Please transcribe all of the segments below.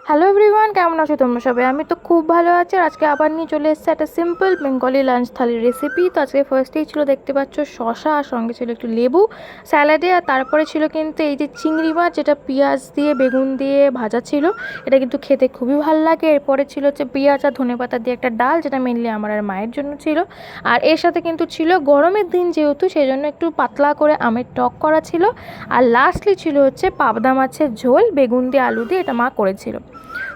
Hello everyone, কেমন আছো তোমরা সবাই? আমি তো খুব ভালো আছি। আর আজকে আবার নিয়ে চলে এসেছে একটা সিম্পল বেঙ্গলি লাঞ্চ থালির রেসিপি। তো আজকে ফার্স্টেই ছিল, দেখতে পাচ্ছ, শসা, আর সঙ্গে ছিল একটু লেবু স্যালাডে। আর তারপরে ছিল কিন্তু এই যে চিংড়ি মাছ, যেটা পেঁয়াজ দিয়ে বেগুন দিয়ে ভাজা ছিল। এটা কিন্তু খেতে খুবই ভালো লাগে। এরপরে ছিল হচ্ছে পেঁয়াজ আর ধনেপাতা দিয়ে একটা ডাল, যেটা মেনলি আমার আর মায়ের জন্য ছিল। আর এর সাথে কিন্তু ছিল, গরমের দিন যেহেতু, সেই জন্য একটু পাতলা করে আমের টক করা ছিল। আর লাস্টলি ছিল হচ্ছে পাবদা মাছের ঝোল বেগুন দিয়ে আলু দিয়ে, এটা মা করেছিল।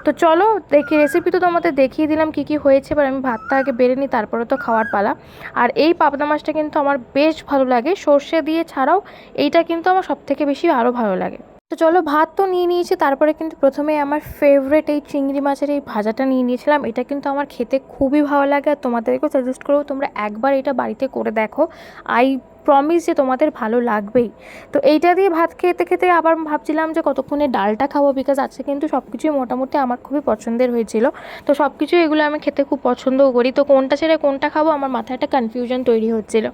তো চলো দেখি, রেসিপি তো তোমাদের দেখিয়ে দিলাম কী কী হয়েছে। এবার আমি ভাতটা আগে বেড়ে নিই, তারপরে তো খাওয়ার পালা। আর এই পাবদা মাছটা কিন্তু আমার বেশ ভালো লাগে, সর্ষে দিয়ে ছাড়াও এইটা কিন্তু আমার সবথেকে বেশি আরও ভালো লাগে। তো চলো, ভাত তো নিয়ে নিয়েছি, তারপরে কিন্তু প্রথমে আমার ফেভারিট এই চিংড়ি মাছের এই ভাজাটা নিয়ে নিয়েছিলাম। এটা কিন্তু আমার খেতে খুবই ভালো লাগে, আর তোমাদেরকেও সাজেস্ট করবো তোমরা একবার এটা বাড়িতে করে দেখো। আই প্রমিস যে তোমাদের ভালো লাগবেই। তো এইটা দিয়ে ভাত খেতে খেতে আবার ভাবছিলাম যে কতক্ষণে ডালটা খাবো, বিকজ আজকে কিন্তু সব কিছুই মোটামুটি আমার খুবই পছন্দের হয়েছিল। তো সব কিছুই এগুলো আমি খেতে খুব পছন্দও করি, তো কোনটা ছেড়ে কোনটা খাবো আমার মাথায় একটা কনফিউশন তৈরি হচ্ছিলো।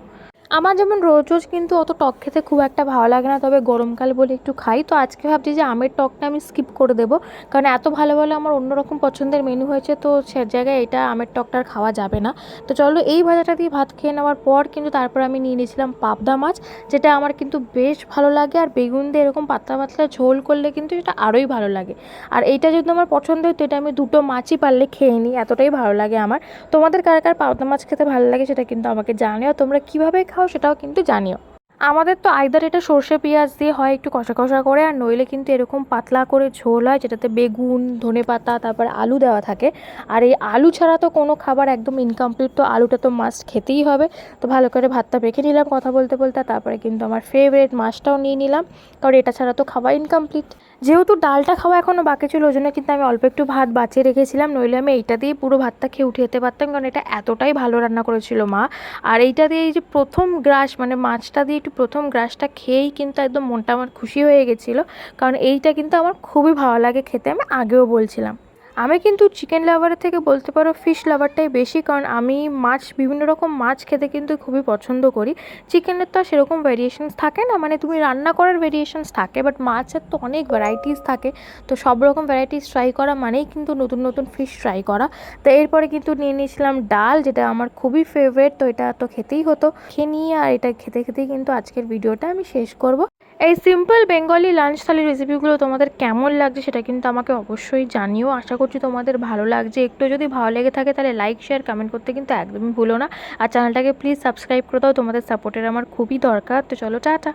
আমার যেমন রোজ রোজ কিন্তু অত টক খেতে খুব একটা ভালো লাগে না, তবে গরমকাল বলে একটু খাই। তো আজকে ভাবছি যে আমের টকটা আমি স্কিপ করে দেবো, কারণ এত ভালো ভালো আমার অন্যরকম পছন্দের মেনু হয়েছে, তো সে জায়গায় এটা আমের টকটা আর খাওয়া যাবে না। তো চলো, এই ভাজাটা দিয়ে ভাত খেয়ে নেওয়ার পর কিন্তু তারপর আমি নিয়ে নিয়েছিলাম পাবদা মাছ, যেটা আমার কিন্তু বেশ ভালো লাগে। আর বেগুন দিয়ে এরকম পাতলা পাতলা ঝোল করলে কিন্তু এটা আরোই ভালো লাগে। আর এইটা যদি আমার পছন্দ হতো, এটা আমি দুটো মাছই পারলে খেয়ে নিই, এতটাই ভালো লাগে আমার। তোমাদের কার কার পাবদা মাছ খেতে ভালো লাগে সেটা কিন্তু আমাকে জানিও, তোমরা কীভাবে খাও সেটাও কিন্তু জানিও। আমাদের তো আইদার এটা সর্ষে পেঁয়াজ দিয়ে হয় একটু কষা কষা করে, আর নইলে কিন্তু এরকম পাতলা করে ঝোল হয়, যেটাতে বেগুন, ধনেপাতা, তারপর আলু দেওয়া থাকে। আর এই আলু ছাড়া তো কোনো খাবার একদম ইনকমপ্লিট, তো আলুটা তো মাস্ট খেতেই হবে। তো ভালো করে ভাতটা মেখে নিলাম কথা বলতে বলতে, তারপরে কিন্তু আমার ফেভারিট মাছটাও নিয়ে নিলাম, কারণ এটা ছাড়া তো খাওয়া ইনকমপ্লিট। যেহেতু ডালটা খাওয়া এখনও বাকি ছিল, ওই জন্য কিন্তু আমি অল্প একটু ভাত বাঁচিয়ে রেখেছিলাম, নইলে আমি এইটা দিয়ে পুরো ভাতটা খেয়ে উঠে যেতে পারতাম, কারণ এটা এতটাই ভালো রান্না করেছিল মা। আর এইটা দিয়ে এই যে প্রথম গ্রাস, মানে মাছটা দিয়ে একটু প্রথম গ্রাসটা খেয়েই কিন্তু একদম মনটা আমার খুশি হয়ে গেছিলো, কারণ এইটা কিন্তু আমার খুবই ভালো লাগে খেতে, আমি আগেও বলছিলাম। আমি কিন্তু চিকেন লাভারের থেকে বলতে পারো ফিশ লাভারটাই বেশি, কারণ আমি মাছ, বিভিন্ন রকম মাছ খেতে কিন্তু খুবই পছন্দ করি। চিকেনের তো আর সেরকম ভ্যারিয়েশনস থাকে না, মানে তুমি রান্না করার ভ্যারিয়েশনস থাকে, বাট মাছের তো অনেক ভ্যারাইটিস থাকে। তো সব রকম ভ্যারাইটিস ট্রাই করা মানেই কিন্তু নতুন নতুন ফিশ ট্রাই করা। তো এরপরে কিন্তু নিয়ে নিয়েছিলাম ডাল, যেটা আমার খুবই ফেভারিট, তো এটা তো খেতেই হতো, খেয়ে নিয়ে আর এটা খেতে খেতেই কিন্তু আজকের ভিডিওটা আমি শেষ করব। এই সিম্পল বেঙ্গলি লাঞ্চ থালির রেসিপিগুলো তোমাদের কেমন লাগছে সেটা কিন্তু আমাকে অবশ্যই জানিও। আশা করছি তোমাদের ভালো লাগছে। একটু যদি ভালো লেগে থাকে তাহলে লাইক, শেয়ার, কমেন্ট করতে কিন্তু একদমই ভুলো না। আর চ্যানেলটাকে প্লিজ সাবস্ক্রাইব করে দাও, তোমাদের সাপোর্টের আমার খুবই দরকার। তো চলো, টাটা।